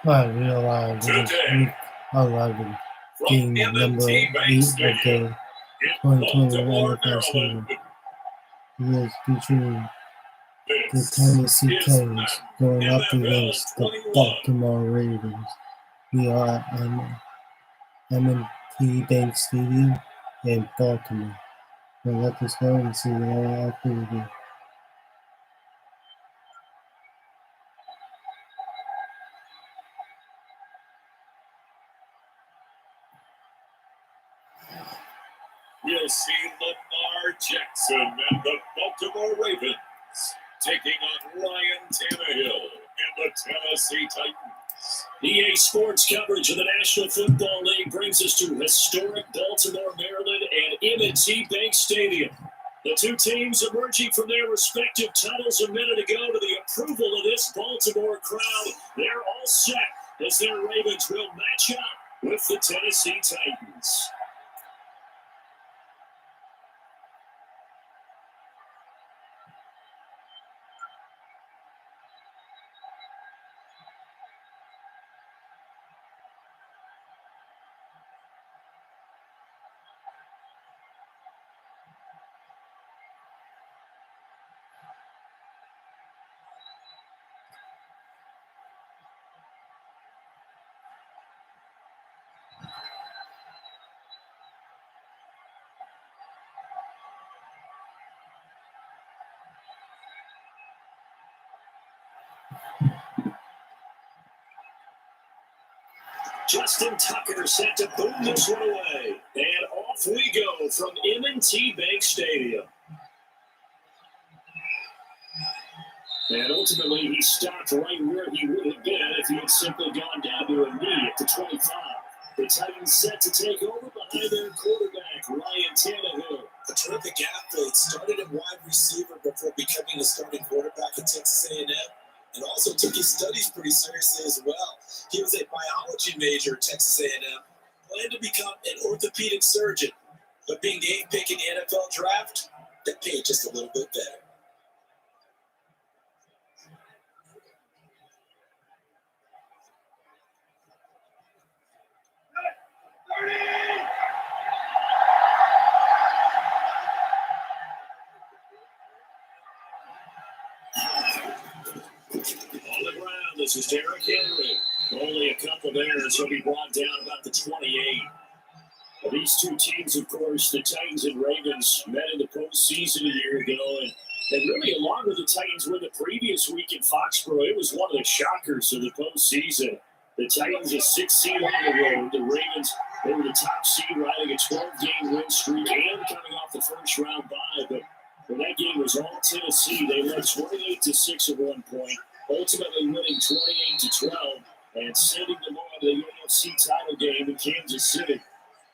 I realized it was week 11, game number 8 of the 2021 NFL season. It is featuring the Tennessee Titans going up against the Baltimore Ravens. We are at M&T Bank Stadium in Baltimore. So let us go and see our activity. We'll see Lamar Jackson and the Baltimore Ravens taking on Ryan Tannehill and the Tennessee Titans. EA Sports coverage of the National Football League brings us to historic Baltimore, Maryland and M&T Bank Stadium. The two teams emerging from their respective tunnels a minute ago to the approval of this Baltimore crowd. They're all set as their Ravens will match up with the Tennessee Titans. Justin Tucker set to boom this one away. And off we go from M&T Bank Stadium. And ultimately, he stopped right where he would have been if he had simply gone down to a knee at the 25. The Titans set to take over behind their quarterback, Ryan Tannehill. A terrific athlete, started at wide receiver before becoming a starting quarterback at Texas A&M. And also took his studies pretty seriously as well. He was a biology major at Texas A&M, planned to become an orthopedic surgeon, but being the 8th pick in the NFL draft, that paid just a little bit better. On the ground, this is Derrick Henry. Only a couple of errors. He'll be brought down about the 28. Well, these two teams, of course, the Titans and Ravens, met in the postseason a year ago. And really, along with the Titans win the previous week in Foxborough, it was one of the shockers of the postseason. The Titans a 6 seed on the road. The Ravens, they were the top seed, riding a 12-game win streak and coming off the first-round bye. But when that game was all Tennessee, they led 28-6 at one point, ultimately winning 28-12 and sending them on to the AFC title game in Kansas City.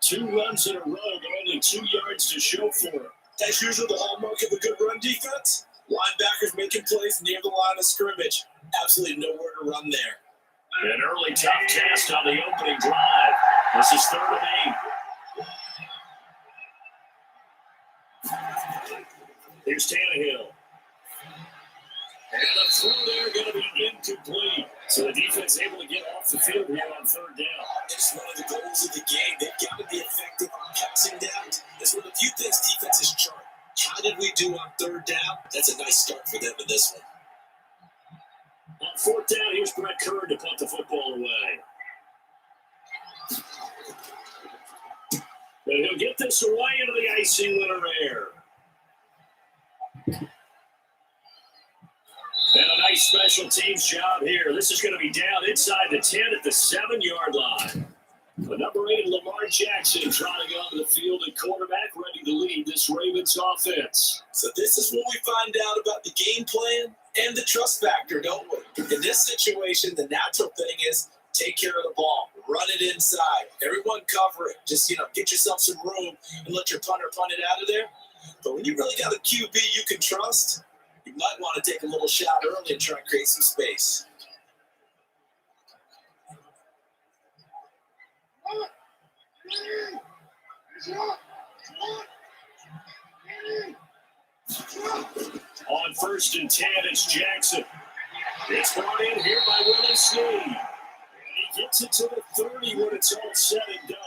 2 runs in a row, but only 2 yards to show for it. As usual, the hallmark of a good run defense, linebackers making plays near the line of scrimmage. Absolutely nowhere to run there. An early tough test on the opening drive. This is 3rd and 8. Here's Tannehill. And the throw there going to be incomplete. So the defense able to get off the field here on 3rd down. It's one of the goals of the game. They've got to be effective on passing down. It's one of the few things defenses chart. How did we do on 3rd down? That's a nice start for them in this one. On 4th down, here's Brett Kern to punt the football away. But he'll get this away into the icy winter air. And a nice special teams job here. This is going to be down inside the 10 at the 7-yard line. The number 8, Lamar Jackson, trotting onto the field at quarterback, ready to lead this Ravens offense. So this is what we find out about the game plan and the trust factor, don't we? In this situation, the natural thing is take care of the ball, run it inside, everyone cover it. Just, get yourself some room and let your punter punt it out of there. But when you really got a QB you can trust, you might want to take a little shot early and try and create some space. On first and 10. It's Jackson. It's brought in here by Willie Snead. And he gets it to the 30 when it's all said and done.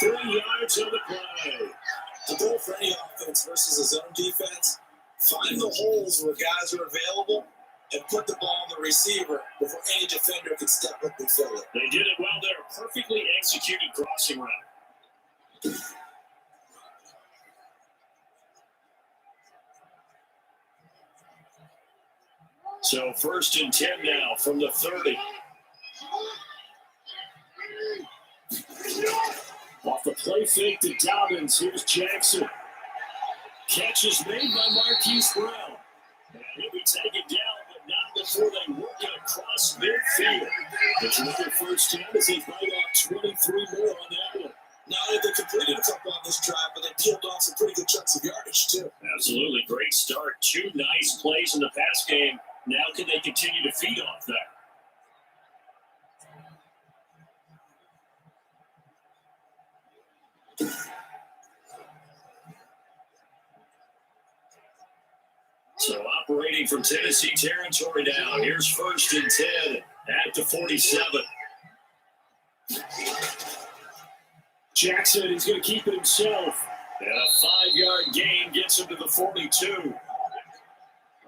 23 yards on the play. The goal for any offense versus a zone defense, find the holes where guys are available and put the ball on the receiver before any defender can step up and fill it. They did it well there. Perfectly executed crossing route. So first and 10 now from the 30. Off the play fake to Dobbins. Here's Jackson. Catch is made by Marquise Brown. And he'll be taken down, but not before they work it across midfield. It's another first down as they bite off 23 more on that one. Not only they completed a couple on this drive, but they peeled off some pretty good chunks of yardage, too. Absolutely. Great start. 2 nice plays in the pass game. Now can they continue to feed off that? So operating from Tennessee territory now. Here's first and 10 at the 47. Jackson is going to keep it himself. And a 5-yard gain gets him to the 42.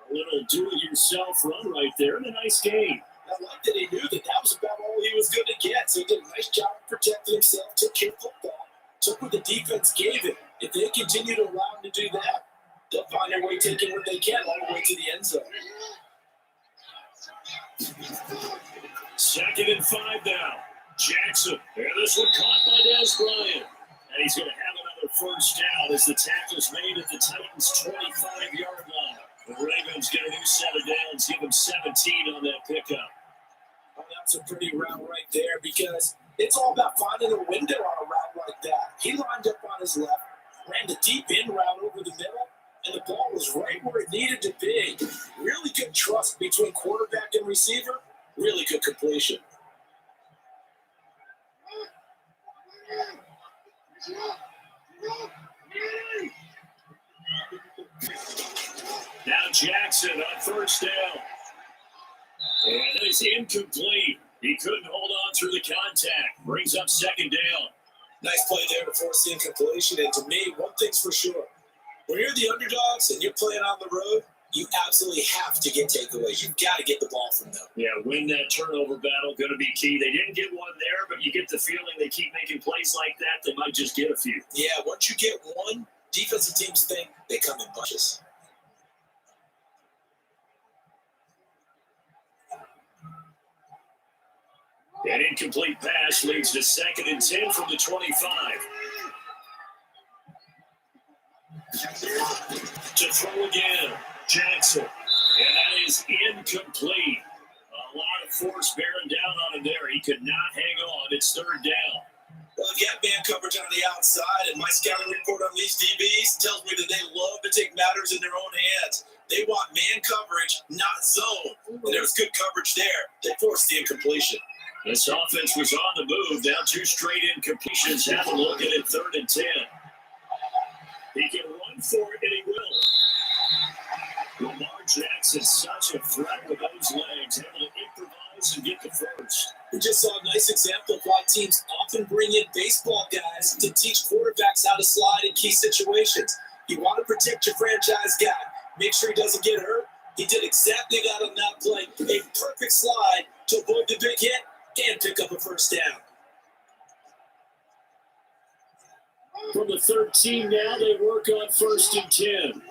A little do-it-yourself run right there and a nice gain. I like that he knew that was about all he was going to get. So he did a nice job of protecting himself, took care of the football, took what the defense gave him. If they continue to allow him to do that, they'll find their way taking what they can all the way to the end zone. 2nd and 5 now. Jackson. And this one caught by Dez Bryant. And he's going to have another first down as the tackle's made at the Titans' 25-yard line. The Ravens get a new set of downs, give them 17 on that pickup. Oh, that's a pretty route right there because it's all about finding a window on a route like that. He lined up on his left, ran the deep in route over the middle, and the ball was right where it needed to be. Really good trust between quarterback and receiver. Really good completion. Now Jackson on first down. And it's incomplete. He couldn't hold on through the contact. Brings up 2nd down. Nice play there to force the incompletion. And to me, one thing's for sure. When you're the underdogs and you're playing on the road, you absolutely have to get takeaways. You've got to get the ball from them. Yeah, win that turnover battle, going to be key. They didn't get one there, but you get the feeling they keep making plays like that, they might just get a few. Yeah, once you get one, defensive teams think they come in bunches. An incomplete pass leads to 2nd and 10 from the 25. To throw again, Jackson. And that is incomplete. A lot of force bearing down on him there. He could not hang on. It's 3rd down. Well, you got man coverage on the outside, and my scouting report on these DBs tells me that they love to take matters in their own hands. They want man coverage, not zone. And there was good coverage there. They forced the incompletion. This offense was on the move. Now 2 straight incompletions. Have a look at it, 3rd and 10. He can run for it, and he will. Lamar Jackson, such a threat with those legs, able to improvise and get the first. We just saw a nice example of why teams often bring in baseball guys to teach quarterbacks how to slide in key situations. You want to protect your franchise guy. Make sure he doesn't get hurt. He did exactly that on that play. A perfect slide to avoid the big hit and pick up a first down. From the 13 now, they work on 1st and 10.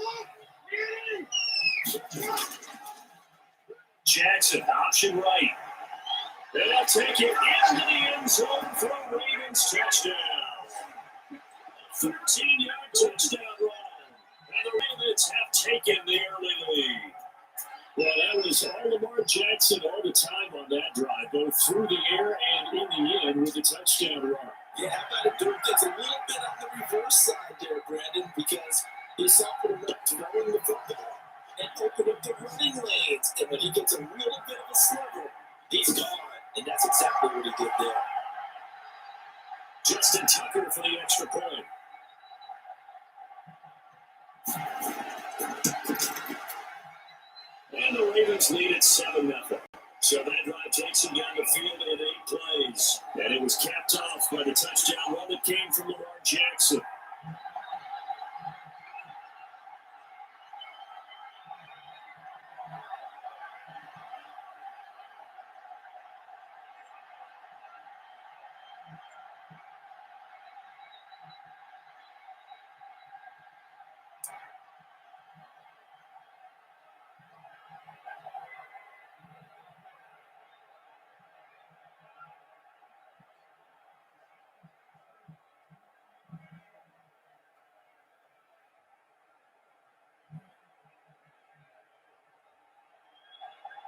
Jackson, option right. They'll take it into the end zone for a Ravens touchdown. 13-yard touchdown run. And the Ravens have taken the early lead. Well, that was all Lamar Jackson all the time on that drive, both through the air and in the end with the touchdown run. Yeah, how about doing things a little bit on the reverse side there, Brandon, because he's softened up throwing the football and open up the running lanes. And when he gets a little bit of a sliver, he's gone. And that's exactly what he did there. Justin Tucker for the extra point. And the Ravens lead at 7-0. So that drive takes him down the field in 8 plays. And it was capped off by the touchdown run that came from Lamar Jackson.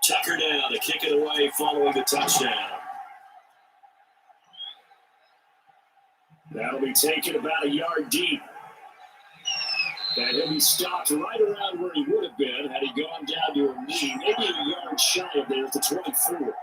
Tucker down to kick it away following the touchdown. That'll be taken about a yard deep. And he'll be stopped right around where he would have been had he gone down to a knee, maybe a yard shy of there at the 24.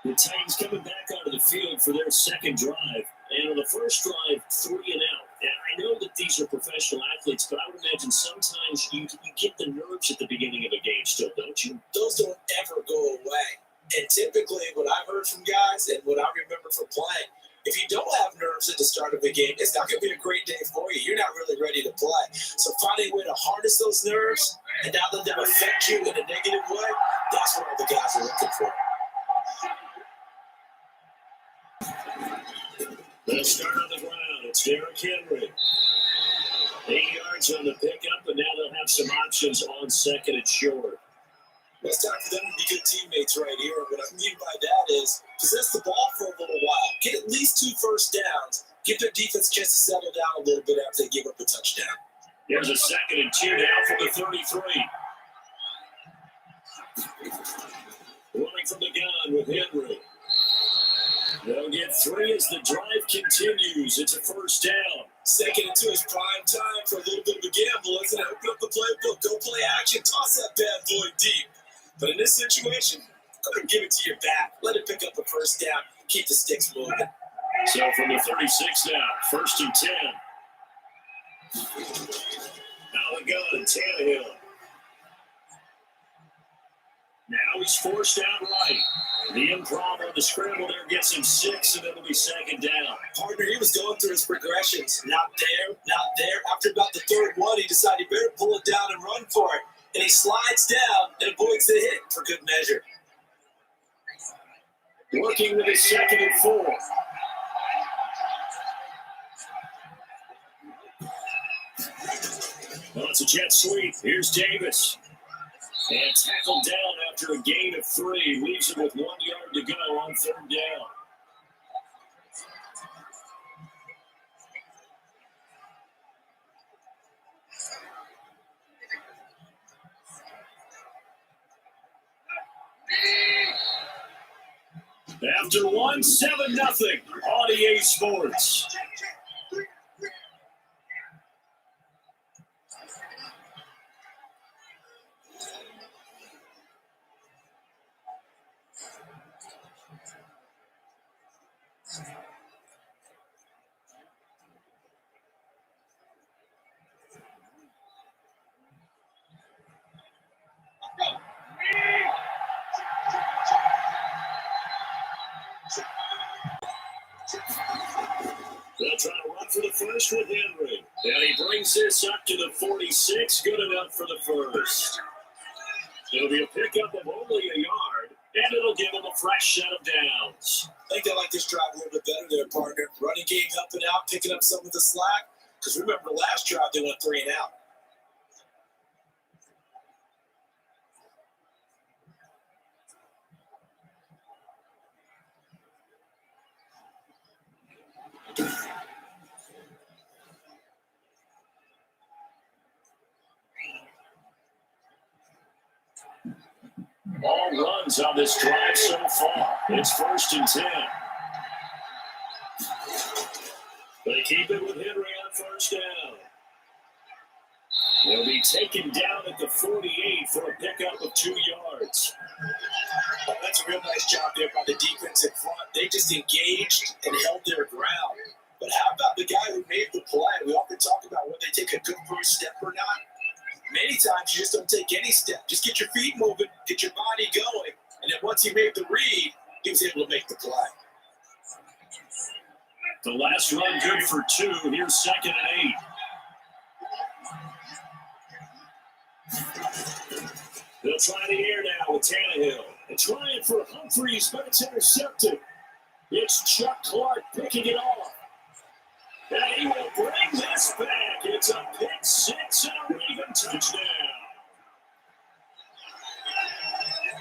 The Titans coming back onto the field for their second drive. And on the first drive, 3 and out. And I know that these are professional athletes, but I would imagine sometimes you get the nerves at the beginning of a game still, don't you? Those don't ever go away. And typically what I've heard from guys and what I remember from playing, if you don't have nerves at the start of a game, it's not going to be a great day for you. You're not really ready to play. So finding a way to harness those nerves and not let them affect you in a negative way, that's what all the guys are looking for. They'll start on the ground. It's Derrick Henry. 8 yards on the pickup, and now they'll have some options on second and short. It's time for them to be good teammates right here. What I mean by that is possess the ball for a little while. Get at least 2 first downs. Give their defense a chance to settle down a little bit after they give up a touchdown. Here's a 2nd and 2 now from the 33. Running from the gun with Henry. They'll get 3 as the drive continues. It's a first down. 2nd and 2 is prime time for a little bit of a gamble, isn't it? Open up the playbook, go play action, toss that bad boy deep. But in this situation, go ahead and give it to your back. Let it pick up a first down. Keep the sticks moving. So from the 36 now, 1st and 10. Now the gun, Tannehill. Now he's forced out right. The improv on the scramble there gets him 6, and it'll be 2nd down. Partner, he was going through his progressions. Not there, not there. After about the 3rd one, he decided he better pull it down and run for it. And he slides down and avoids the hit for good measure. Working with his 2nd and 4. Well, it's a jet sweep. Here's Davis. And tackled down after a gain of 3. Leaves him with 1 yard to go on 3rd down. After 1, 7-0 on EA Sports. They'll try to run for the first with Henry. And he brings this up to the 46. Good enough for the first. It'll be a pickup of only a yard, and it'll give him a fresh set of downs. I think I like this drive a little bit better there, partner. Running game up and out, picking up some of the slack. Because remember, last drive they went 3 and out. All runs on this drive so far. It's 1st and 10. They keep it with Henry on 1st down. They'll be taken down at the 48 for a pickup of 2 yards. Oh, that's a real nice job there by the defense in front. They just engaged and held their ground. But how about the guy who made the play? We often talk about when they take a good first step or not. Made many times you just don't take any step. Just get your feet moving, get your body going, and then once he made the read, he was able to make the play. The last run good for 2. Here's 2nd and 8. They'll try the air now with Tannehill. And trying for Humphreys, but it's intercepted. It's Chuck Clark picking it off. And he will bring this back. It's a pick 6 and a Raven touchdown.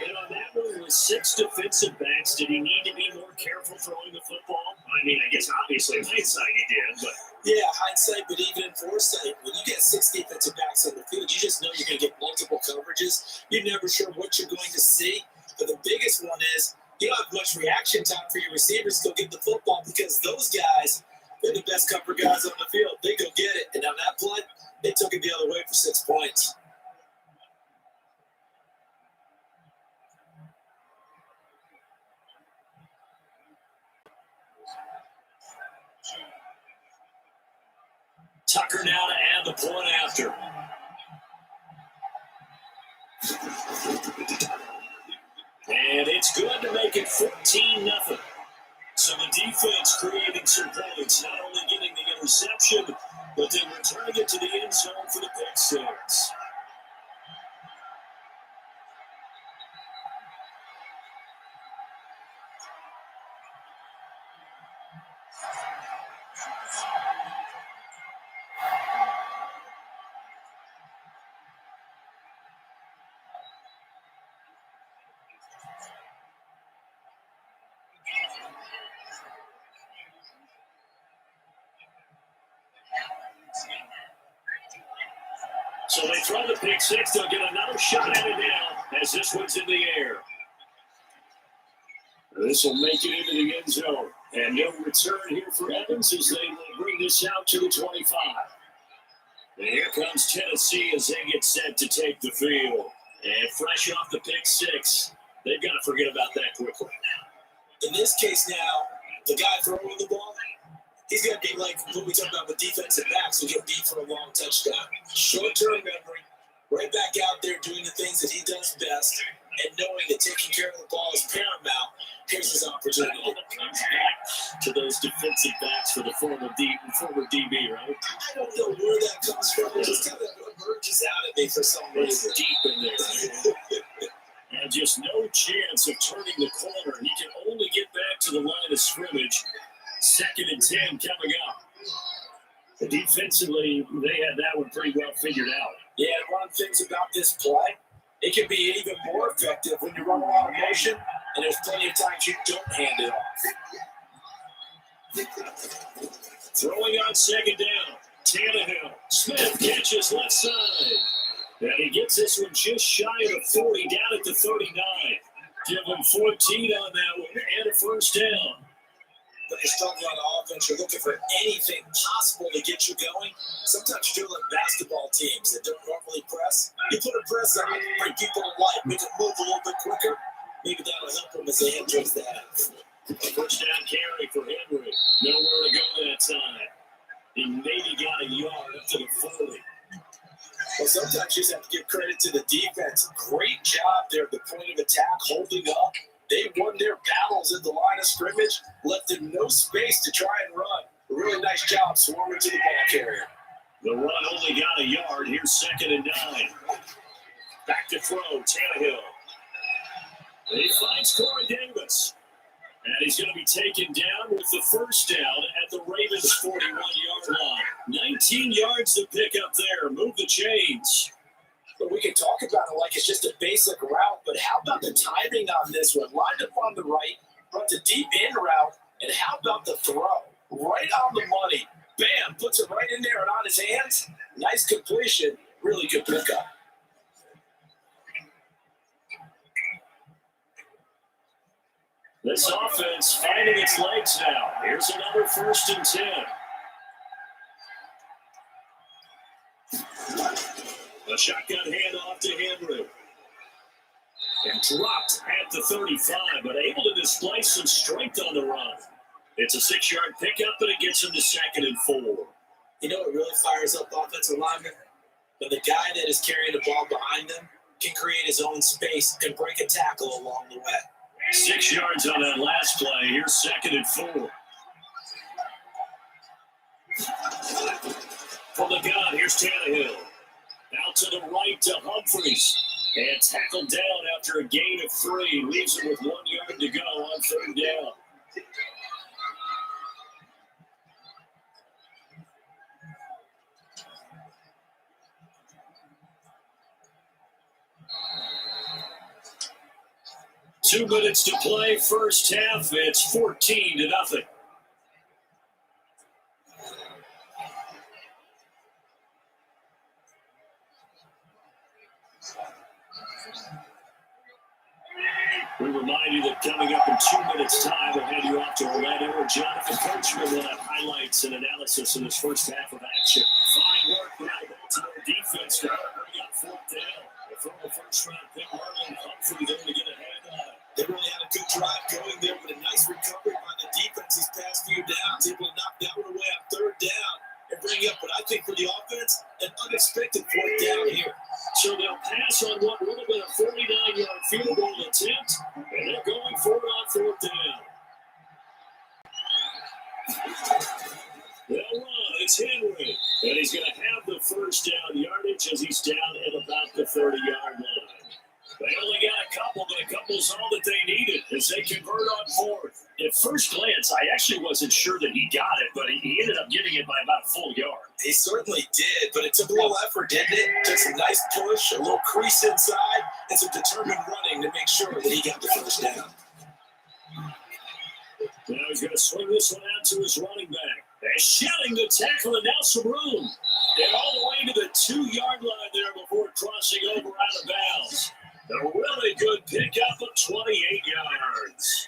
And on that one with 6 defensive backs, did he need to be more careful throwing the football? I mean, I guess obviously in hindsight he did, but yeah, hindsight, but even in foresight, when you get 6 defensive backs on the field, you just know you're going to get multiple coverages. You're never sure what you're going to see. But the biggest one is you don't have much reaction time for your receivers to go get the football because those guys, they're the best cover guys on the field. They go get it. And on that play, they took it the other way for 6 points. Tucker now to add the point after. And it's good to make it 14-0. So the defense creating some points, not only getting the interception, but then returning it to the end zone for the pick 6. So they throw the pick 6. They'll get another shot at it now as this one's in the air. This will make it into the end zone. And no return here for Evans as they will bring this out to the 25. And here comes Tennessee as they get set to take the field. And fresh off the pick 6, they've got to forget about that quickly. In this case now, the guy throwing the ball, he's going to be like what we talk about with defensive backs who get beat for a long touchdown. Short-term memory, right back out there doing the things that he does best, and knowing that taking care of the ball is paramount. Here's his opportunity. Comes back to those defensive backs for the former DB, right? I don't know where that comes from. It just kind of emerges out of me for some reason. It's deep in there. And just no chance of turning the corner. He can only get back to the line of scrimmage. 2nd and 10 coming up. Defensively, they had that one pretty well figured out. Yeah, one of the things about this play, it can be even more effective when you run a lot of motion, and there's plenty of times you don't hand it off. Throwing on 2nd down. Tannehill. Smith catches left side. And he gets this one just shy of the 40, down at the 39. Give him 14 on that one and a first down. When you're struggling on offense, you're looking for anything possible to get you going. Sometimes you're doing like basketball teams that don't normally press. You put a press on, bring people to life, make them move a little bit quicker. Maybe that'll help them as they enter the half. First down carry for Henry. Nowhere to go that time. He maybe got a yard up to the 40. Well, sometimes you just have to give credit to the defense. Great job there at the point of attack, holding up. They won their battles at the line of scrimmage, left them no space to try and run. A really nice job swarming to the ball carrier. The run only got a yard. Here's 2nd and 9. Back to throw, Tannehill. And he finds Corey Davis. And he's going to be taken down with the first down at the Ravens' 41-yard line. 19 yards to pick up there. Move the chains. But we can talk about it like it's just a basic route, but how about the timing on this one? Lined up on the right, runs a deep in route, and how about the throw? Right on the money. Bam, puts it right in there and on his hands. Nice completion. Really good pickup. This offense finding its legs now. Here's another 1st and 10. A shotgun handoff to Henry. And dropped at the 35, but able to display some strength on the run. It's a 6-yard pickup, but it gets him to 2nd and 4. You know what really fires up offensive linemen? But the guy that is carrying the ball behind them can create his own space and break a tackle along the way. 6 yards on that last play. Here's 2nd and 4. From the gun, here's Tannehill. Out to the right to Humphries. And tackled down after a gain of 3. Leaves him with 1 yard to go on 3rd down. Two minutes to play, first half. It's 14-0. We remind you that coming up in 2 minutes' time, we'll hand you off to Orlando where Jonathan Coachman will have highlights and analysis in his first half of action. Fine work by the Baltimore defense to bring up 4th down. From the first-round pick, Marlon Humphrey there to get ahead of it. They really had a good drive going there with a nice recovery by the defense these past few downs, able to knock that one away on 3rd down and bring up what I think for the offense, an unexpected 4th down here. So they'll pass on what would have been a 49-yard field goal attempt, and they're going for it on 4th down. They'll run. It's Henry, and he's going to have the first down yardage as he's down at about the 30-yard line. They only got a couple, but a couple's all that they needed as they convert on 4th. At first glance, I actually wasn't sure that he got it, but he ended up getting it by about a full yard. He certainly did, but it took a little effort, didn't it? Took some nice push, a little crease inside, and some determined running to make sure that he got the first down. Now he's going to swing this one out to his running back. They're shedding the tackle, and now some room. And all the way to the 2-yard line there before crossing over out of bounds. A really good pickup of 28 yards.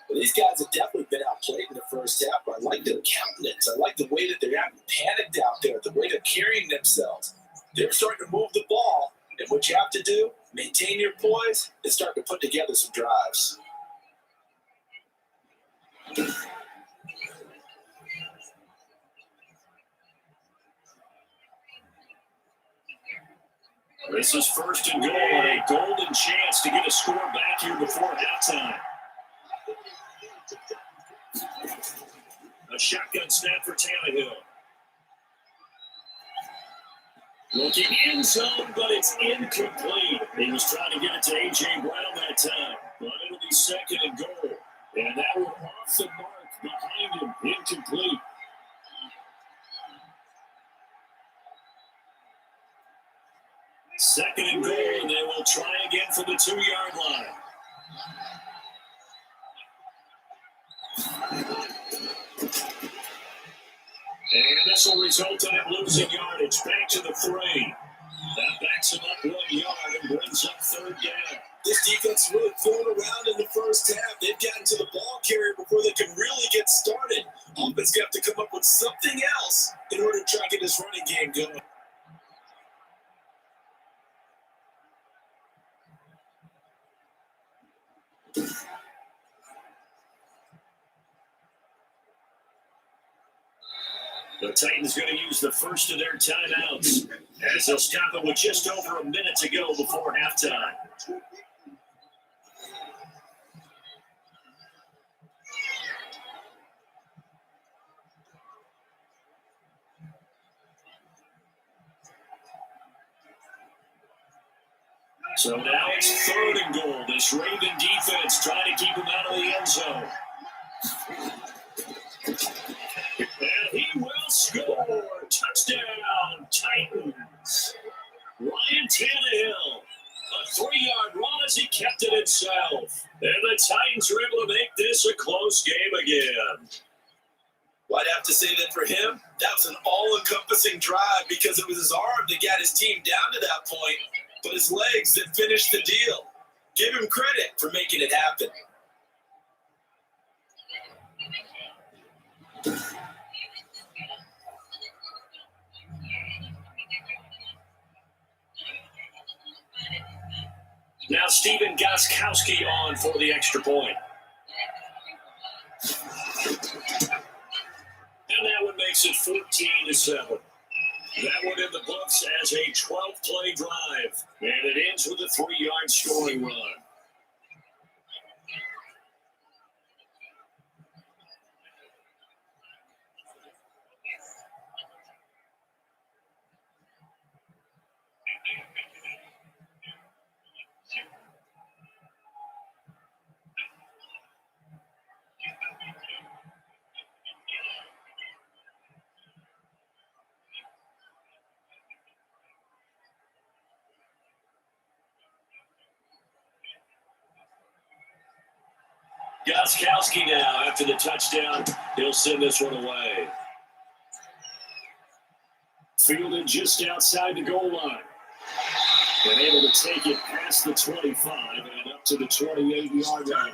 Well, these guys have definitely been outplayed in the first half. I like their countenance. I like the way that they're having panicked out there, the way they're carrying themselves. They're starting to move the ball, and what you have to do, maintain your poise, and start to put together some drives. This is 1st and goal, and a golden chance to get a score back here before halftime. A shotgun snap for Tannehill. Looking end zone, but it's incomplete. He was trying to get it to A.J. Brown that time, but it'll be 2nd and goal. And that one off the mark behind him, incomplete. Second and goal, and they will try again from the 2-yard line. And this will result in him losing yardage. Back to the 3. That backs him up 1 yard and brings up 3rd down. This defense really thrown around in the first half. They've gotten to the ball carrier before they can really get started. Offense got to come up with something else in order to try and get this running game going. The Titans going to use the first of their timeouts as they'll stop it with just over a minute to go before halftime. So now it's 3rd and goal. This Raven defense trying to keep him out of the end zone. And he will score. Touchdown, Titans. Ryan Tannehill, a 3-yard run as he kept it himself. And the Titans were able to make this a close game again. Well, I'd have to say that for him, that was an all-encompassing drive because it was his arm that got his team down to that point, but his legs that finished the deal. Give him credit for making it happen. Now Stephen Gostkowski on for the extra point. And that one makes it 14-7. That one in the books as a 12-play drive. And it ends with a 3-yard scoring run. Gostkowski now, after the touchdown, he'll send this one away. Fielded just outside the goal line. And able to take it past the 25 and up to the 28-yard line.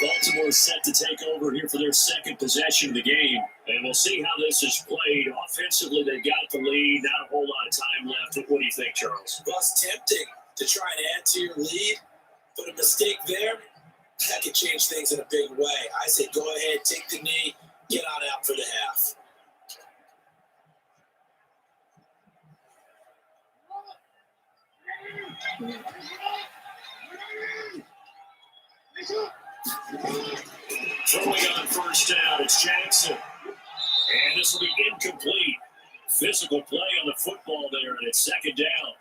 Baltimore set to take over here for their second possession of the game. And we'll see how this is played. Offensively, they got the lead. Not a whole lot of time left. What do you think, Charles? Well, it's tempting to try and add to your lead, but a mistake there, that could change things in a big way. I say go ahead, take the knee, get on out for the half. Throwing on first down, it's Jackson. And this will be incomplete. Physical play on the football there, and it's second down.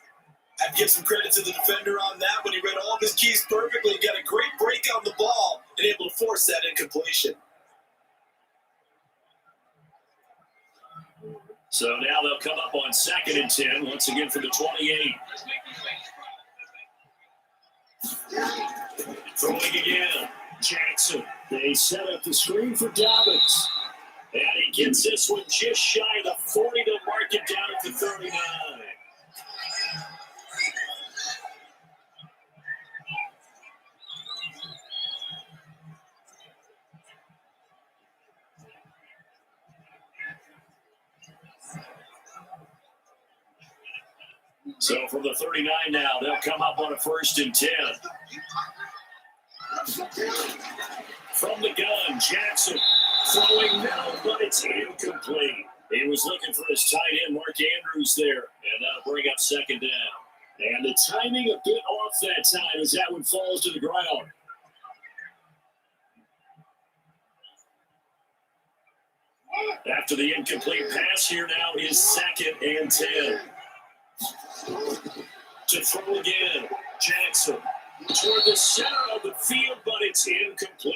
I'd give some credit to the defender on that when he read all of his keys perfectly, got a great break on the ball, and able to force that incompletion. So now they'll come up on 2nd and 10, once again for the 28. Throwing again, Jackson. They set up the screen for Dobbins. And he gets this one just shy of the 40 to mark it down at the 39. So from the 39 now, they'll come up on a 1st and 10. From the gun, Jackson throwing now, but it's incomplete. He was looking for his tight end, Mark Andrews, there, and that'll bring up 2nd down. And the timing a bit off that time as that one falls to the ground. After the incomplete pass here now is 2nd and 10. To throw again, Jackson toward the center of the field, but it's incomplete.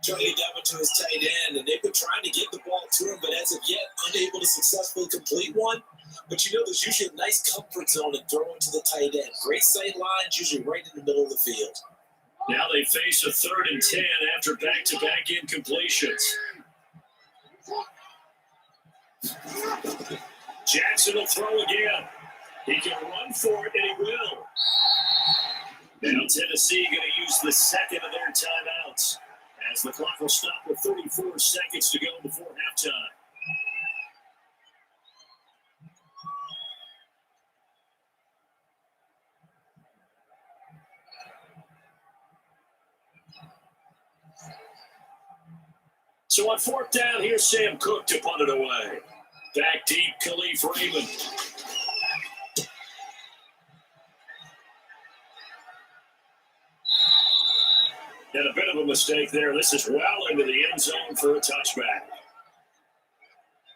Trying to get that to his tight end, and they've been trying to get the ball to him, but as of yet, unable to successfully complete one. But you know, there's usually a nice comfort zone in throwing to the tight end. Great sight lines, usually right in the middle of the field. Now they face a 3rd and 10 after back-to-back incompletions. Jackson will throw again. He can run for it, and he will. Now Tennessee going to use the 2nd of their timeouts as the clock will stop with 34 seconds to go before halftime. So on 4th down, here's Sam Cook to punt it away. Back deep, Khalif Raymond. And a bit of a mistake there. This is well into the end zone for a touchback.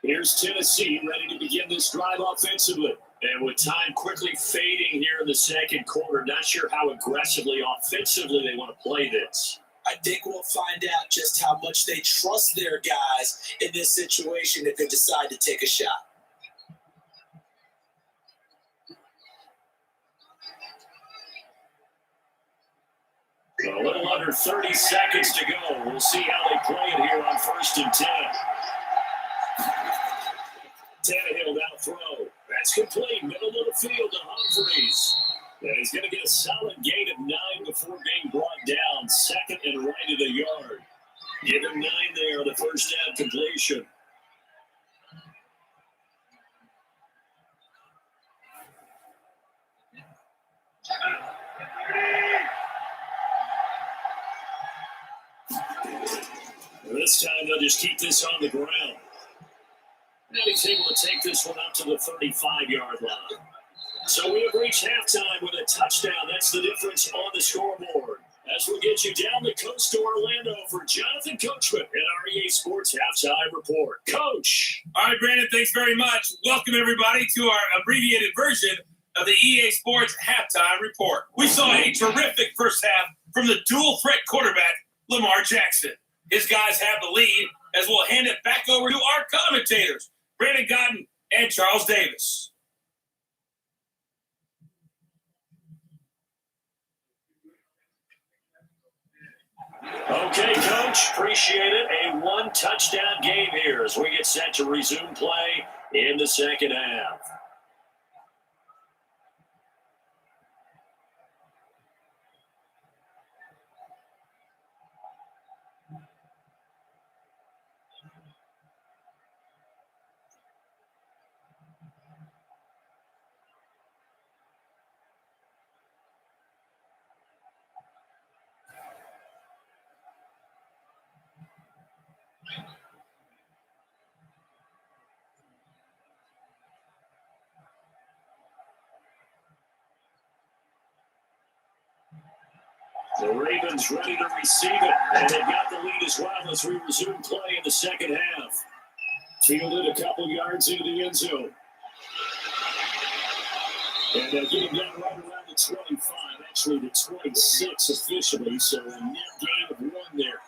Here's Tennessee ready to begin this drive offensively. And with time quickly fading here in the 2nd quarter, not sure how aggressively, offensively they want to play this. I think we'll find out just how much they trust their guys in this situation if they decide to take a shot. A little under 30 seconds to go. We'll see how they play it here on 1st and 10. Tannehill now throw. That's complete. Middle of the field to Humphreys. And he's going to get a solid gain of 9 before being brought down. 2nd and right of the yard. Give him 9 there on the first down completion. This time they'll just keep this on the ground. And he's able to take this one up to the 35-yard line. So we have reached halftime with a touchdown. That's the difference on the scoreboard. As we get you down the coast to Orlando for Jonathan Coachman and our EA Sports Halftime Report. Coach. All right, Brandon, thanks very much. Welcome, everybody, to our abbreviated version of the EA Sports Halftime Report. We saw a terrific first half from the dual-threat quarterback, Lamar Jackson. His guys have the lead, as we'll hand it back over to our commentators, Brandon Godden and Charles Davis. Okay, Coach, appreciate it. A one-touchdown game here as we get set to resume play in the second half. The Ravens ready to receive it, and they've got the lead as well as we resume play in the second half. Fielded a couple yards into the end zone. And they're getting down right around the 25, actually the 26 officially, so a net gain of one there.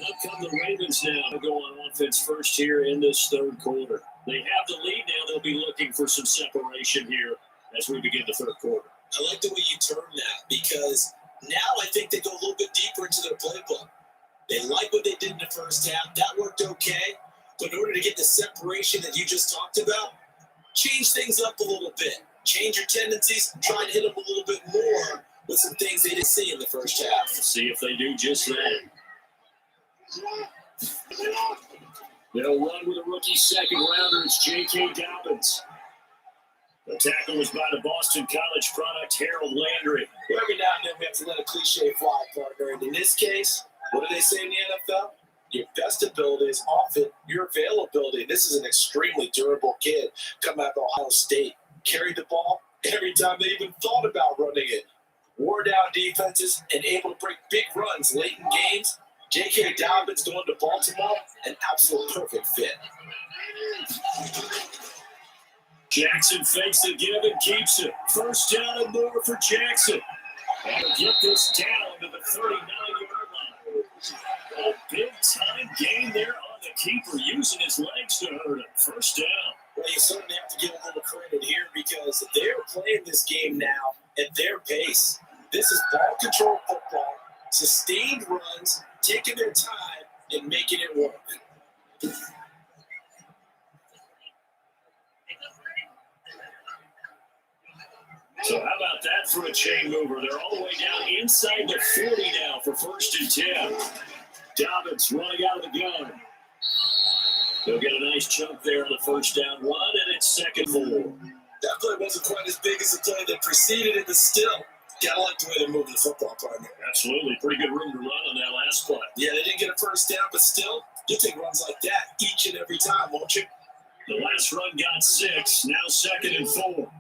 Up come the Ravens now to go on offense first here in this third quarter. They have the lead now. They'll be looking for some separation here as we begin the third quarter. I like the way you term that because now I think they go a little bit deeper into their playbook. They like what they did in the first half. That worked okay. But in order to get the separation that you just talked about, change things up a little bit. Change your tendencies. Try and hit them a little bit more with some things they didn't see in the first half. Let's see if they do just that. They'll run with a rookie second rounder. It's J.K. Dobbins. The tackle was by the Boston College product, Harold Landry. Well, every now and then we have to let a cliche fly, partner. And in this case, what do they say in the NFL? Your best ability is often your availability. This is an extremely durable kid coming out of Ohio State. Carried the ball every time they even thought about running it. Wore down defenses and able to break big runs late in games. J.K. Dobbins going to Baltimore, an absolute perfect fit. Jackson fakes the give and keeps it. First down and more for Jackson. And to get this down to the 39-yard line. A big-time gain there on the keeper, using his legs to hurt him. First down. Well, you certainly have to give a little credit here because they're playing this game now at their pace. This is ball-control football, sustained runs, taking their time and making it work. So how about that for a chain mover? They're all the way down inside the 40 now for first and 10. Dobbins running out of the gun. They'll get a nice chunk there on the first down run, and it's second 4. That play wasn't quite as big as the play that preceded it, but still, gotta like the way they moved the football, partner. Absolutely. Pretty good room to run on that last play. Yeah, they didn't get a first down, but still, you'll take runs like that each and every time, won't you? The last run got 6, now second and 4.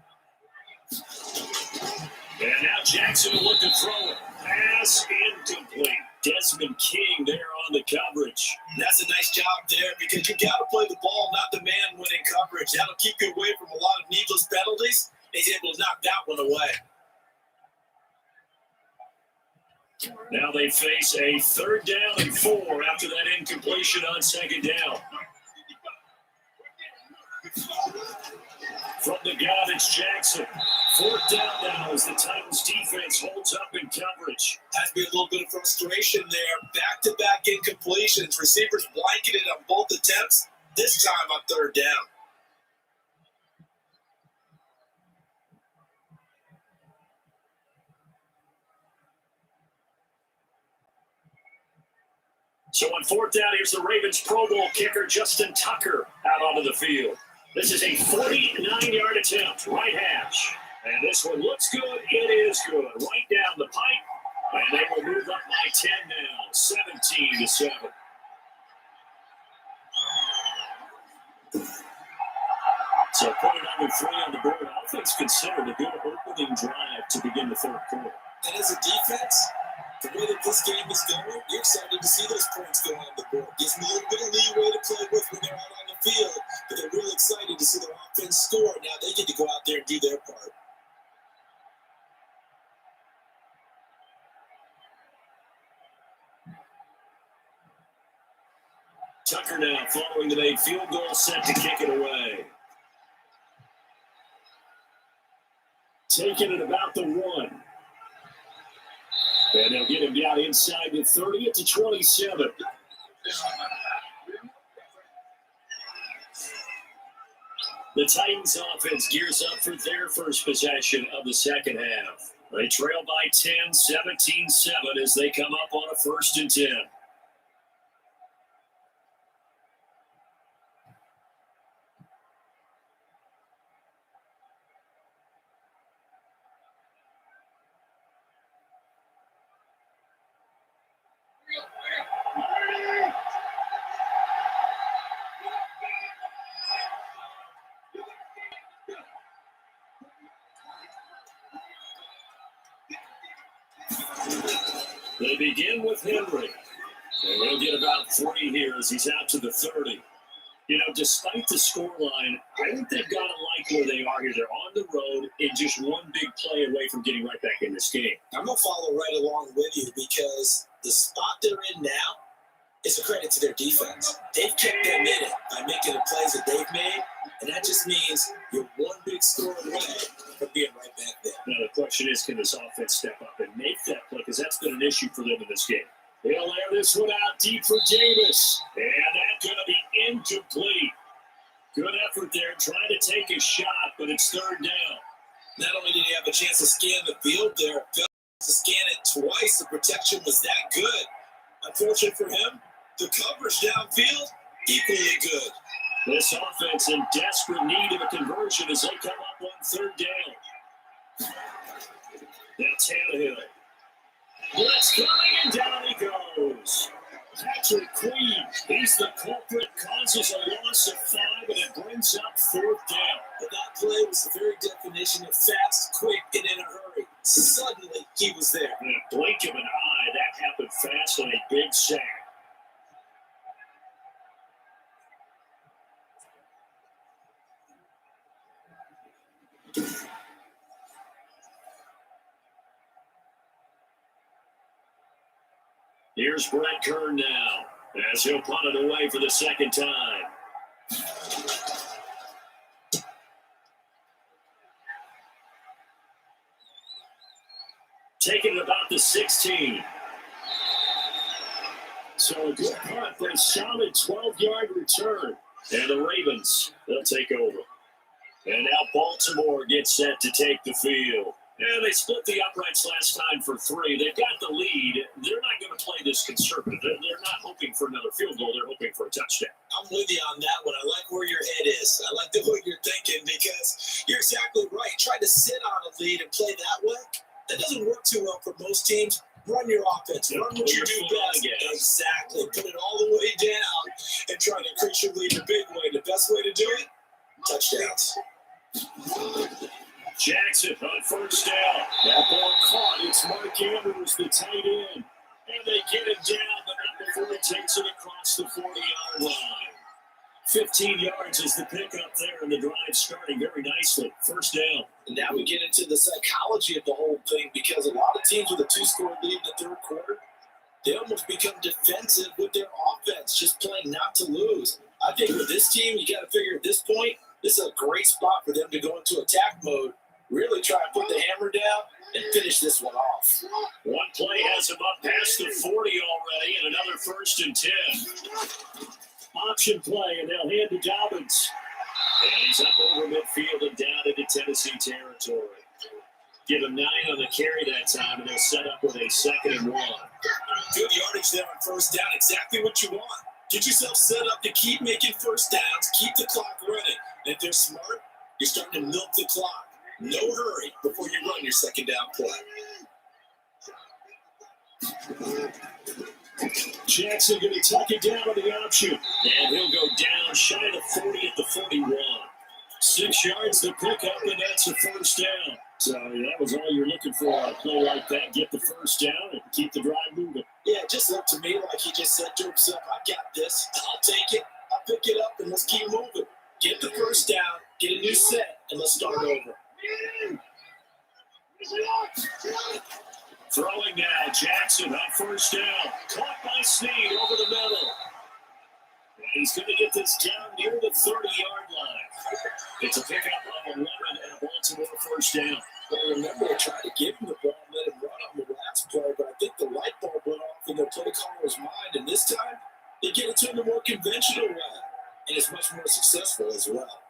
And now Jackson will look to throw it. Pass incomplete. Desmond King there on the coverage. And that's a nice job there because you got to play the ball, not the man winning coverage. That'll keep you away from a lot of needless penalties. He's able to knock that one away. Now they face a third down and 4 after that incompletion on second down. From the gun, it's Jackson. Fourth down now as the Titans defense holds up in coverage. Has to be a little bit of frustration there. Back-to-back incompletions. Receivers blanketed on both attempts. This time on third down. So on fourth down, here's the Ravens Pro Bowl kicker, Justin Tucker, out onto the field. This is a 49-yard attempt, right hash. And this one looks good. It is good. Right down the pipe. And they will move up by 10 now, 17-7. So point number 3 on the board. Offense considered a good opening drive to begin the third quarter. And as a defense, the way that this game is going, you're excited to see those points go on the board. Gives them a little bit of leeway to play with when they're out on the field, but they're really excited to see their offense score. Now they get to go out there and do their part. Tucker now following the made field goal, set to kick it away. Taking it about the 1. And they'll get him down inside the 30 to 27. The Titans offense gears up for their first possession of the second half. They trail by 10, 17-7 as they come up on a 1st and 10. They begin with Henry. And they'll get about 3 here as he's out to the 30. You know, despite the scoreline, I think they've got to like where they are here. They're on the road and just one big play away from getting right back in this game. I'm going to follow right along with you because the spot they're in now is a credit to their defense. They've kept them in it by making the plays that they've made, and that just means you're one big score away from being right back there. Now, the question is, can this offense step up and make that play? Because that's been an issue for them in this game. They'll air this one out deep for Davis. And that's going to be incomplete. Good effort there, trying to take a shot, but it's 3rd down. Not only did he have a chance to scan the field there, to scan it twice, the protection was that good. Unfortunate for him, the coverage downfield, equally good. This offense in desperate need of a conversion as they come up on 3rd down. Now Tannehill. Blitz coming, and down he goes. Patrick Queen, he's the culprit, causes a loss of 5, and it brings up 4th down. But that play was the very definition of fast, quick, and in a hurry. Suddenly, he was there. In a blink of an eye, that happened fast on a big sack. Here's Brett Kern now, as he'll punt it away for the 2nd time. Taking it about the 16. So a good punt, but a solid 12-yard return. And the Ravens, they'll take over. And now Baltimore gets set to take the field. Yeah, they split the uprights last time for 3. They've got the lead. They're not going to play this conservative. They're not hoping for another field goal. They're hoping for a touchdown. I'm with you on that one. I like where your head is. I like the way you're thinking because you're exactly right. Try to sit on a lead and play that way. That doesn't work too well for most teams. Run your offense. Run what you do best. Exactly. Put it all the way down and try to increase your lead in a big way. The best way to do it, touchdowns. Jackson on 1st down. That ball caught. It's Mark Andrews, the tight end. And they get it down, but not before he takes it across the 40-yard line. 15 yards is the pickup there, and the drive starting very nicely. 1st down. And now we get into the psychology of the whole thing because a lot of teams with a 2-score lead in the 3rd quarter, they almost become defensive with their offense, just playing not to lose. I think with this team, you got to figure at this point, this is a great spot for them to go into attack mode, really try and put the hammer down and finish this one off. One play has him up past the 40 already, and another 1st and 10. Option play, and they'll hand to Dobbins. And he's up over midfield and down into Tennessee territory. Give him 9 on the carry that time, and they'll set up with a 2nd and 1. Good yardage there on 1st down, exactly what you want. Get yourself set up to keep making 1st downs, keep the clock running. And if they're smart, you're starting to milk the clock. No hurry before you run your 2nd down play. Jackson going to tuck it down on the option. And he'll go down shy of the 40 at the 41. 6 yards to pick up, and that's a first down. So that was all you're looking for on a play like that. Get the first down and keep the drive moving. Yeah, it just looked to me like he just said to himself, I got this. I'll take it. I'll pick it up, and let's keep moving. Get the first down, get a new set, and let's start over. Throwing now, Jackson on first down. Caught by Snead over the middle. And he's going to get this down near the 30-yard line. It's a pickup of 11 and a Baltimore first down. Well, remember, they tried to give him the ball and let him run on the last play, but I think the light bulb went off in the play caller's mind, and this time they get it to him the more conventional way, and it's much more successful as well.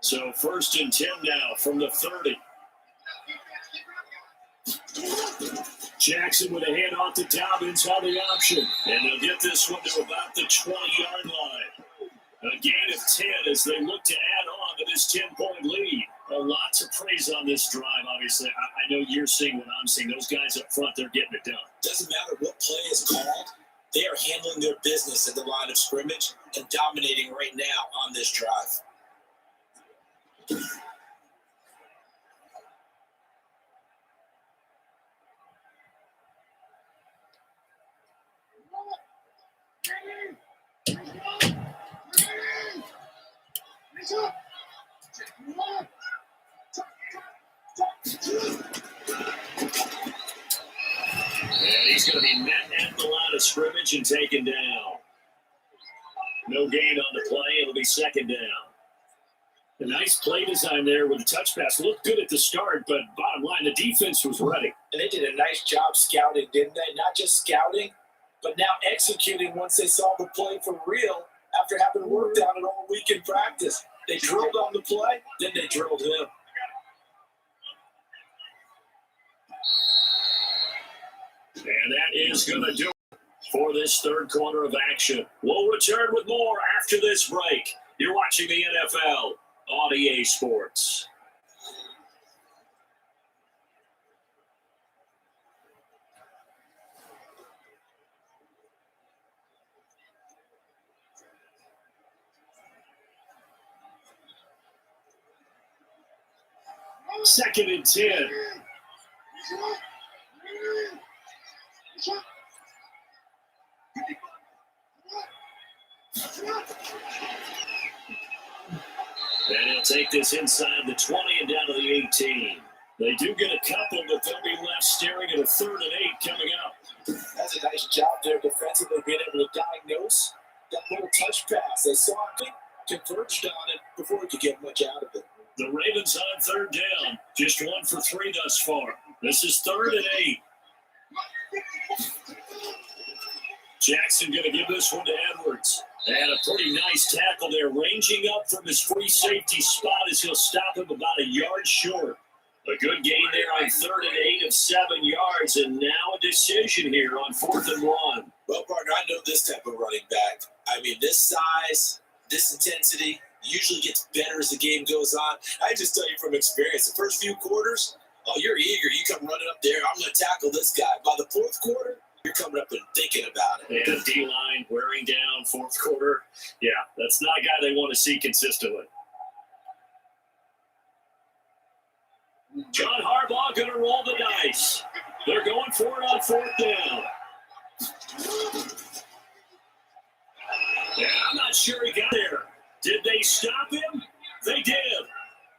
So 1st and 10 now from the 30. Jackson with a handoff to Dobbins on the option. And they'll get this one to about the 20-yard line. A gain of 10 as they look to add on to this 10-point lead. Lots of praise on this drive, obviously. I know you're seeing what I'm seeing. Those guys up front, they're getting it done. Doesn't matter what play is called. They are handling their business at the line of scrimmage and dominating right now on this drive. And he's going to be met at the line of scrimmage and taken down. No gain on the play. It'll be 2nd down. A nice play design there with the touch pass. Looked good at the start, but bottom line, the defense was ready. And they did a nice job scouting, didn't they? Not just scouting, but now executing once they saw the play for real after having worked on it all week in practice. They drilled on the play, then they drilled him. And that is going to do it for this 3rd quarter of action. We'll return with more after this break. You're watching the NFL on EA Sports. Second and 10. And he'll take this inside the 20 and down to the 18. They do get a couple, but they'll be left staring at a 3rd and 8 coming up. That's a nice job there defensively, being able to diagnose that little touch pass. They saw it, converged on it before we could get much out of it. The Ravens on 3rd down. Just 1 for 3 thus far. This is 3rd and 8. Jackson going to give this one to Edwards. And a pretty nice tackle there, ranging up from his free safety spot as he'll stop him about a yard short. A good gain there on 3rd and 8 of 7 yards, and now a decision here on 4th and 1. Well, partner, I know this type of running back. I mean, this size, this intensity usually gets better as the game goes on. I just tell you from experience, the first few quarters, oh, you're eager. You come running up there. I'm going to tackle this guy. By the 4th quarter, you're coming up and thinking about it. And D-line wearing down 4th quarter. Yeah, that's not a guy they want to see consistently. John Harbaugh going to roll the dice. They're going for it on 4th down. Yeah, I'm not sure he got there. Did they stop him? They did.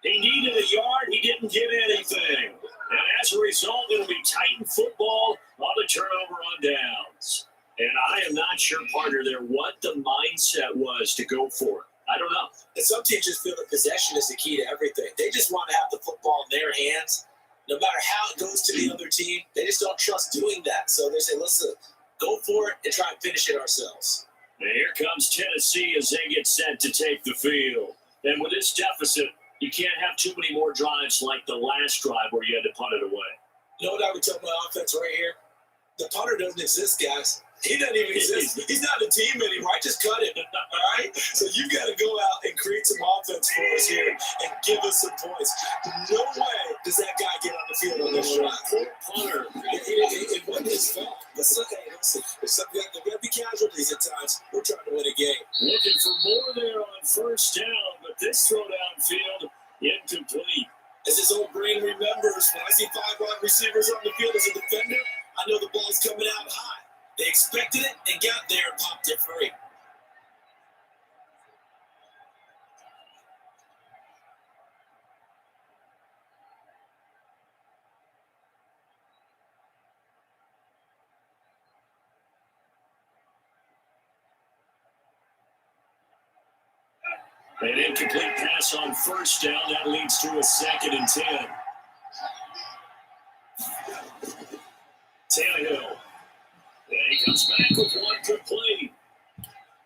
He needed a yard. He didn't get anything. And as a result, it'll be Titan football on the turnover on downs. And I am not sure, partner, there what the mindset was to go for it. I don't know. And some teams just feel that possession is the key to everything. They just want to have the football in their hands. No matter how it goes to the other team, they just don't trust doing that. So they say, listen, go for it and try and finish it ourselves. And here comes Tennessee as they get set to take the field. And with this deficit, you can't have too many more drives like the last drive where you had to punt it away. You know what I would tell my offense right here? The punter doesn't exist, guys. He doesn't even exist. He's not a team anymore. I just cut him. All right? So you got to go out and create some offense for us here and give us some points. No way does that guy get on the field on this drive. Poor punter of times we're trying to win a game. Looking for more there on first down, but this throw downfield incomplete. As his old brain remembers, when I see 5 wide receivers on the field as a defender, I know the ball's coming out high. They expected it and got there and popped it free. An incomplete pass on first down. That leads to a 2nd and 10. Tannehill. And he comes back with one complete.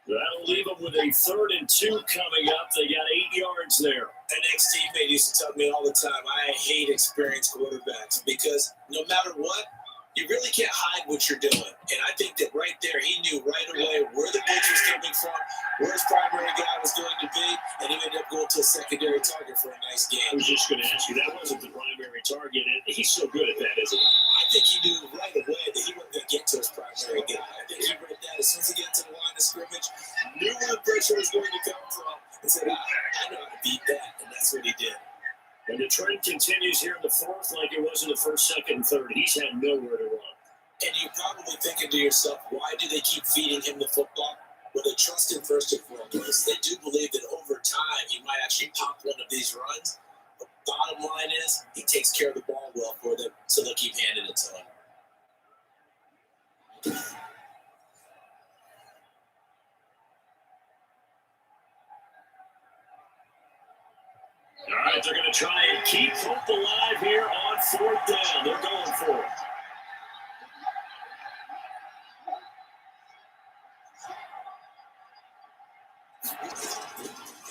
That'll leave them with a 3rd and 2 coming up. They got 8 yards there. An ex-teammate used to tell me all the time, I hate experienced quarterbacks because no matter what, you really can't hide what you're doing. And I think that right there, he knew right away where the blitz was coming from, where his primary guy was going to be, and he ended up going to a secondary target for a nice I game. was just going to ask you, that wasn't the primary target. And he's so good at that, isn't he? I think he knew right away that he wasn't going to get to his primary guy. I think he read that as soon as he got to the line of scrimmage, knew where the pressure was going to come from, and said, I know how to beat that, and that's what he did. And the trend continues here in the 4th like it was in the 1st, 2nd, and 3rd. He's had nowhere to run. And you're probably thinking to yourself, why do they keep feeding him the football? Well, they trust him first and foremost. They do believe that over time he might actually pop one of these runs. The bottom line is he takes care of the ball well for them, so they'll keep handing it to him. All right, they're going to try and keep hope alive here on 4th down. They're going for it.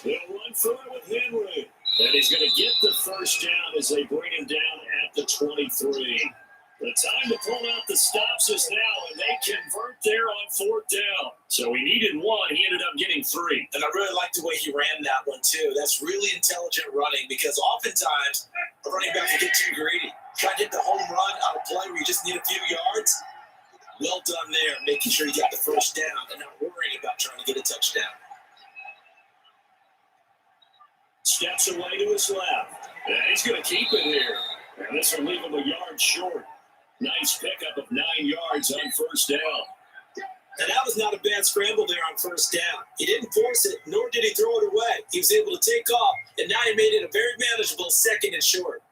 They'll run for it with Henry. And he's going to get the first down as they bring him down at the 23. The time to pull out the stops is now, and they convert there on 4th down. So he needed 1. He ended up getting 3. And I really like the way he ran that one, too. That's really intelligent running because oftentimes a running back can get too greedy. Try to hit the home run on a play where you just need a few yards. Well done there, making sure you got the first down and not worrying about trying to get a touchdown. Steps away to his left. And he's going to keep it here. And this will leave him a yard short. Nice pickup of 9 yards on first down. And that was not a bad scramble there on first down. He didn't force it, nor did he throw it away. He was able to take off, and now he made it a very manageable 2nd and short.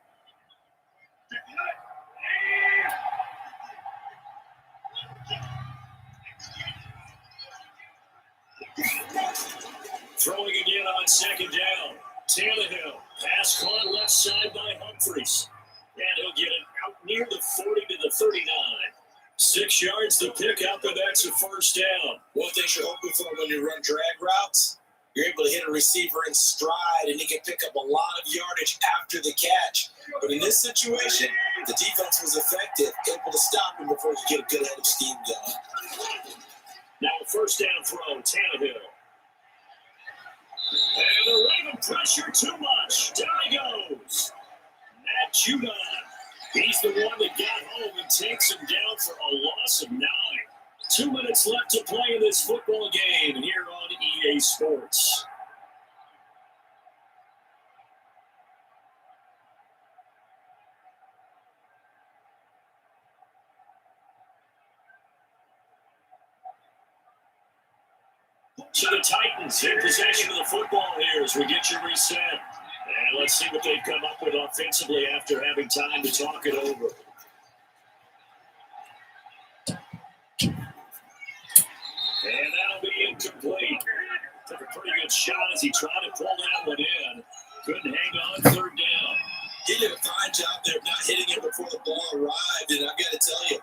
Throwing again on 2nd down. Tannehill. Pass caught left side by Humphries. And he'll get it out near the 40 to the 39. 6 yards to pick up, and that's a first down. One thing you're hoping for when you run drag routes, you're able to hit a receiver in stride, and he can pick up a lot of yardage after the catch. But in this situation, the defense was effective, able to stop him before he get a good head of steam going. Now a first down throw, Tannehill. And the Raven pressure too much. Down he goes. Matt Judon. He's the one that got home and takes him down for a loss of 9. 2 minutes left to play in this football game here on EA Sports. So the Titans in possession of the football here as we get you reset. And let's see what they've come up with offensively after having time to talk it over. And that'll be incomplete. Took a pretty good shot as he tried to pull that one in. Couldn't hang on 3rd down. He did a fine job there of not hitting it before the ball arrived, and I've got to tell you,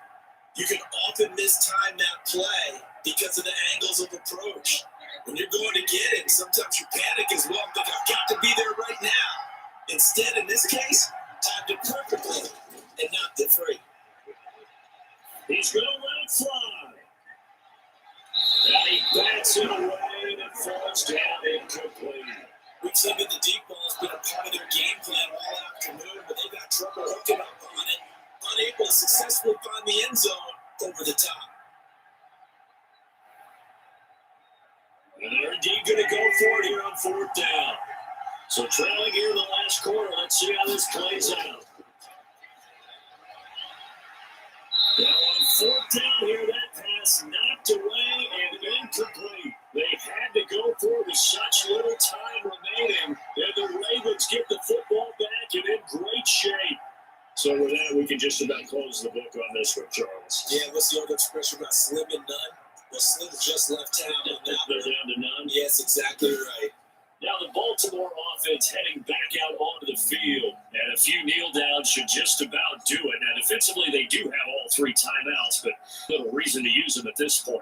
you can often mistime that play because of the angles of approach. When you're going to get it, sometimes you panic as well, but I've got to be there right now. Instead, in this case, timed it perfectly and knocked it free. He's going to let it fly. And he bats it away and it falls down incomplete. We've seen that the deep ball has been a part of their game plan all afternoon, but they got trouble hooking up on it, unable to successfully find the end zone over the top. And they're indeed going to go for it here on fourth down. So trailing here in the last quarter. Let's see how this plays out. Now on fourth down here, that pass knocked away and incomplete. They had to go for it with such little time remaining. And the Ravens get the football back and in great shape. So with that, we can just about close the book on this one, Charles. Yeah, what's the old expression about slim and none? Well, Slim just left town on that. They're down to none. Yes, exactly right. Now the Baltimore offense heading back out onto the field. And a few kneel downs should just about do it. Now defensively, they do have all three timeouts, but little reason to use them at this point.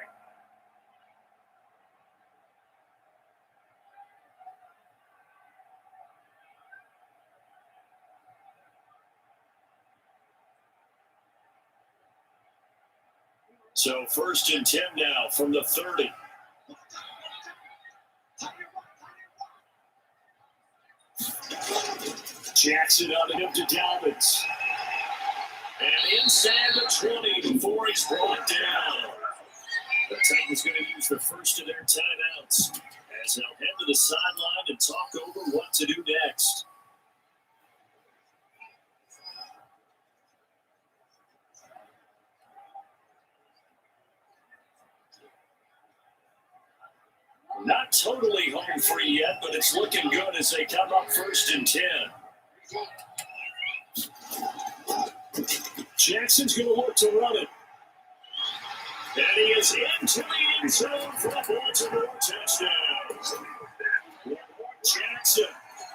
So 1st and 10 now from the 30. Jackson on him to Dalvin. And inside the 20 before he's brought down. The Titans going to use the first of their timeouts as they'll head to the sideline and talk over what to do next. Not totally home free yet, but it's looking good as they come up 1st and 10. Jackson's going to look to run it. And he is into the end zone for a Baltimore touchdown. Lamar Jackson,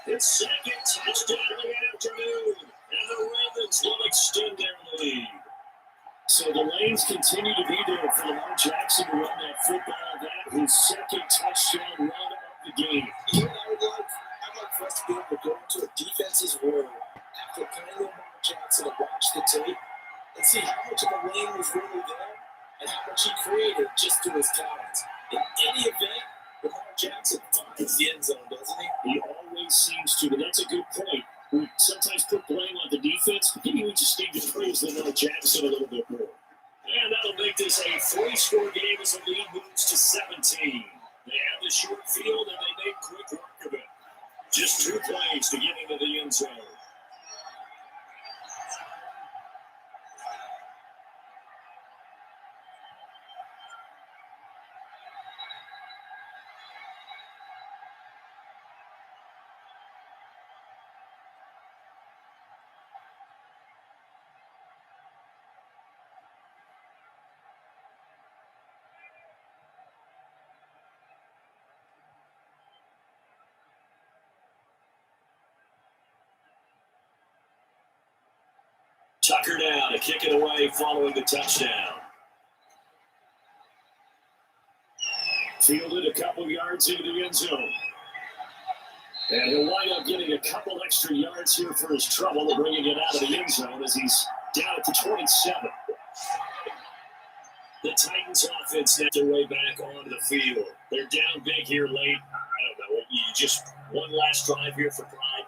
his second touchdown of the afternoon. And the Ravens will extend their lead. So the lanes continue to be there for Lamar Jackson to run that football. That his second touchdown run of the game. You know what I'd like for us to be able to go into a defense's world after playing Lamar Jackson and watch the tape and see how much of the lane was really there and how much he created just through his talents. In any event, Lamar Jackson finds the end zone, doesn't he? He always seems to, but that's a good point. We sometimes put blame on the defense, but maybe we just need to praise Lamar Jackson a little bit more. And that'll make this a 3-score game as the lead moves to 17. They have the short field, and they make quick work of it. Just 2 plays to get into the end zone. Tucker down to kick it away following the touchdown. Fielded a couple yards into the end zone. And he'll wind up getting a couple extra yards here for his trouble and bringing it out of the end zone as he's down at the 27. The Titans offense net their way back onto the field. They're down big here late. I don't know. You just one last drive here for pride.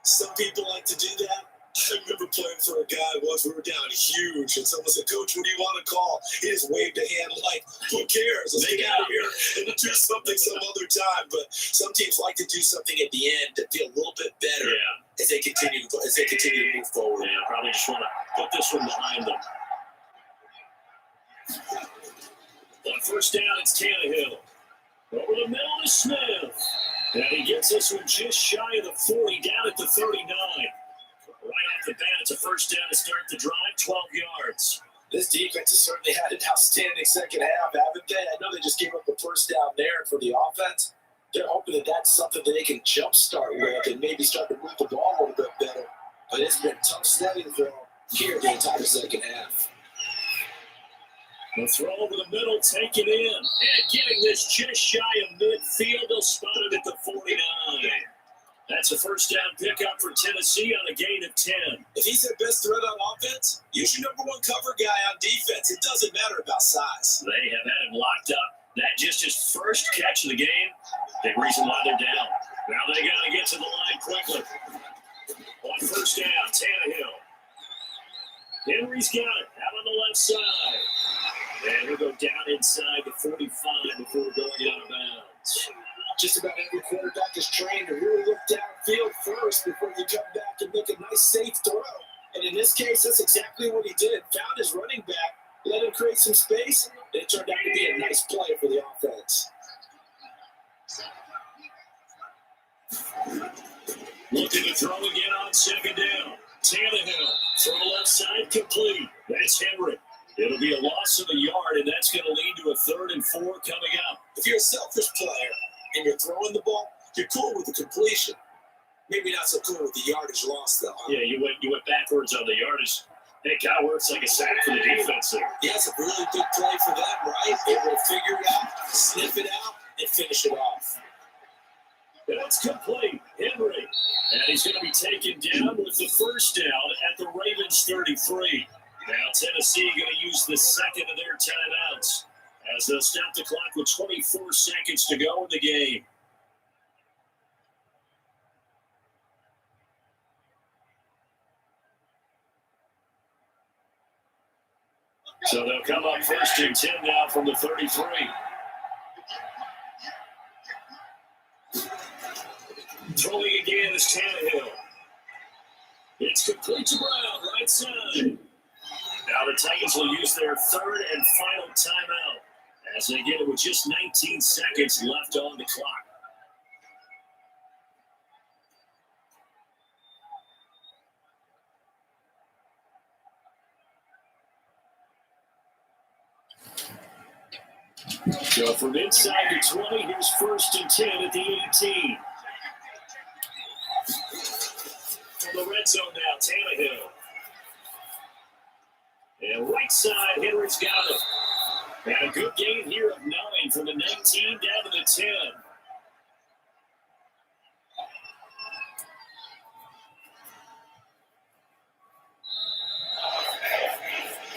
Some people like to do that. I remember playing for a guy once. We were down huge, and someone said, "Coach, what do you want to call?" He just waved a hand like, "Who cares? Let's get out of here and do something some other time." But some teams like to do something at the end to feel a little bit better as they continue to move forward. Yeah, probably just want to put this one behind them. On 1st down, it's Tannehill. Over the middle to Smith. And he gets this one just shy of the 40, down at the 39. Right off the bat, it's a 1st down to start the drive, 12 yards. This defense has certainly had an outstanding second half, haven't they? I know they just gave up the 1st down there for the offense. They're hoping that that's something that they can jumpstart with and maybe start to move the ball a little bit better. But it's been tough sledding for them here the entire second half. The throw over the middle, taken in, and getting this just shy of midfield. They'll spot it at the 49. That's a 1st down pickup for Tennessee on a gain of 10. If he's their best threat on offense, use your number 1 cover guy on defense. It doesn't matter about size. They have had him locked up. That just his first catch of the game. Big reason why they're down. Now they got to get to the line quickly. On 1st down, Tannehill. Henry's got it out on the left side. And he'll go down inside the 45 before going out of bounds. Just about every quarterback is trained to really look downfield first before you come back and make a nice safe throw. And in this case, that's exactly what he did. Found his running back, let him create some space, and it turned out to be a nice play for the offense. Looking to throw again on second down. Tannehill, throw left side complete. That's Henry. It'll be a loss of a yard, and that's going to lead to a 3rd and 4 coming up. If you're a selfish player and you're throwing the ball, you're cool with the completion. Maybe not so cool with the yardage loss, though. Huh? Yeah, you went backwards on the yardage. It kind of works like a sack for the defense there. Yeah, it's a really good play for them, right? Able to figure it out, sniff it out, and finish it off. That's complete. Henry. And he's going to be taken down with the first down at the Ravens 33. Now Tennessee going to use the second of their timeouts as they'll stop the clock with 24 seconds to go in the game. So they'll come up 1st and 10 now from the 33. Throwing again is Tannehill. It's complete to Brown, right side. Now the Titans will use their 3rd and final timeout as they get it with just 19 seconds left on the clock. So from inside the 20, here's 1st and 10 at the 18. From the red zone now, Tannehill. And right side, Henry's got it. And a good gain here of 9 from the 19 down to the 10.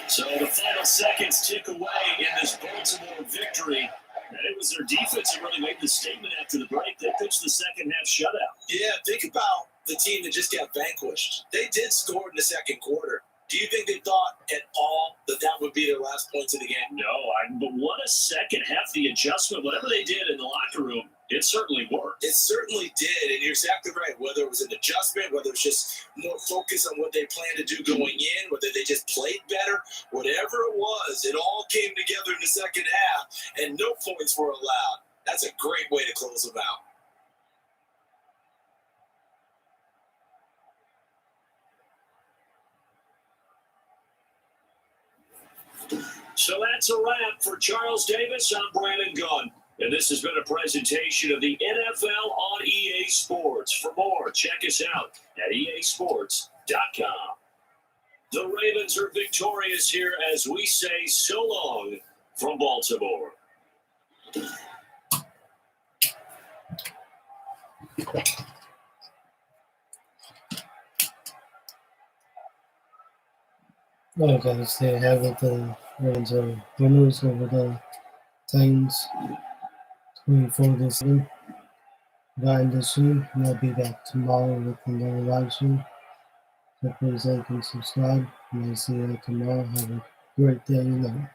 So the final seconds tick away in this Baltimore victory. And it was their defense that really made the statement after the break. They pitched the second half shutout. Yeah, think about the team that just got vanquished. They did score in the second quarter. Do you think they thought at all that that would be their last points of the game? No, but what a second half. The adjustment, whatever they did in the locker room, it certainly worked. It certainly did, and you're exactly right. Whether it was an adjustment, whether it was just more focus on what they planned to do going in, whether they just played better, whatever it was, it all came together in the second half, and no points were allowed. That's a great way to close them out. So that's a wrap for Charles Davis. I'm Brandon Gunn. And this has been a presentation of the NFL on EA Sports. For more, check us out at easports.com. The Ravens are victorious here as we say so long from Baltimore. Well, guys, they have it. The Ravens are winners over the Titans. 24-7. Got this soon, and I'll be back tomorrow with another live stream. So please like and subscribe, and I'll see you tomorrow. Have a great day and night.